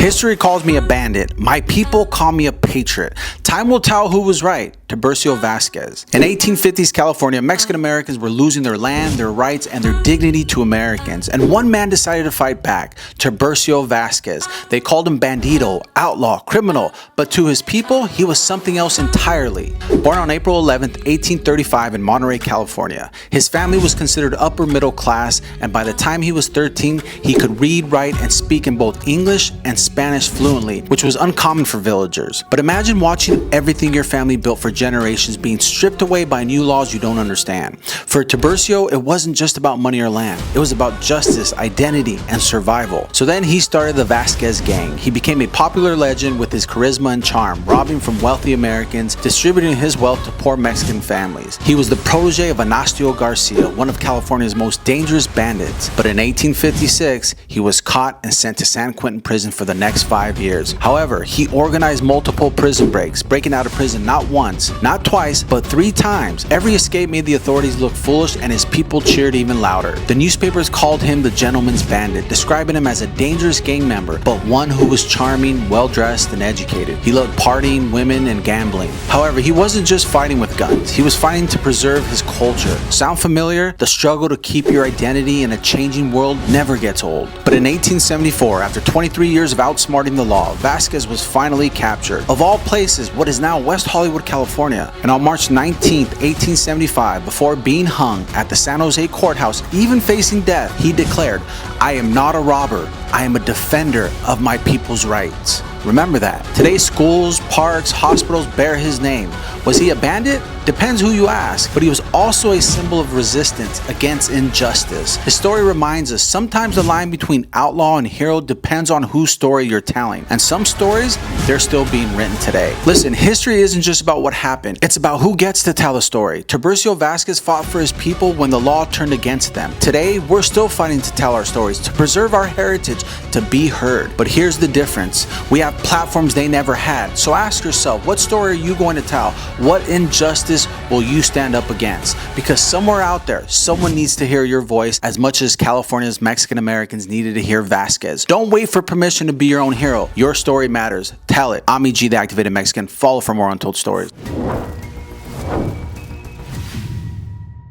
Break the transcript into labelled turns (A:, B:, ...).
A: History calls me a bandit. My people call me a patriot. Time will tell who was right. Tiburcio Vasquez. In 1850s California, Mexican Americans were losing their land, their rights, and their dignity to Americans. And one man decided to fight back, Tiburcio Vasquez. They called him bandido, outlaw, criminal, but to his people, he was something else entirely. Born on April 11th, 1835 in Monterey, California, his family was considered upper middle class, and by the time he was 13, he could read, write, and speak in both English and Spanish fluently, which was uncommon for villagers. But imagine watching everything your family built for generations being stripped away by new laws you don't understand. For Tiburcio, it wasn't just about money or land. It was about justice, identity, and survival. So then he started the Vasquez gang. He became a popular legend with his charisma and charm, robbing from wealthy Americans, distributing his wealth to poor Mexican families. He was the protege of Ignacio Garcia, one of California's most dangerous bandits. But in 1856, he was caught and sent to San Quentin prison for the next 5 years. However, he organized multiple prison breaks, breaking out of prison not once, not twice, but 3 times. Every escape made the authorities look foolish, and his people cheered even louder. The newspapers called him the gentleman's bandit, describing him as a dangerous gang member, but one who was charming, well-dressed, and educated. He loved partying, women, and gambling. However, he wasn't just fighting with guns. He was fighting to preserve his culture. Sound familiar? The struggle to keep your identity in a changing world never gets old. But in 1874, after 23 years of outsmarting the law, Vasquez was finally captured. Of all places, what is now West Hollywood, California. And on March 19, 1875, before being hung at the San Jose courthouse, even facing death, he declared, "I am not a robber. I am a defender of my people's rights." Remember that. Today's schools, parks, hospitals bear his name. Was he a bandit? Depends who you ask, but he was also a symbol of resistance against injustice. His story reminds us sometimes the line between outlaw and hero depends on whose story you're telling. And some stories, they're still being written today. Listen, history isn't just about what happened. It's about who gets to tell the story. Tiburcio Vasquez fought for his people when the law turned against them. Today, we're still fighting to tell our stories, to preserve our heritage, to be heard. But here's the difference. We have platforms they never had. So ask yourself, what story are you going to tell? What injustice will you stand up against? Because somewhere out there, someone needs to hear your voice as much as California's Mexican Americans needed to hear Vasquez. Don't wait for permission to be your own hero. Your story matters. Tell it. I'm EG, the Activated Mexican. Follow for more untold stories.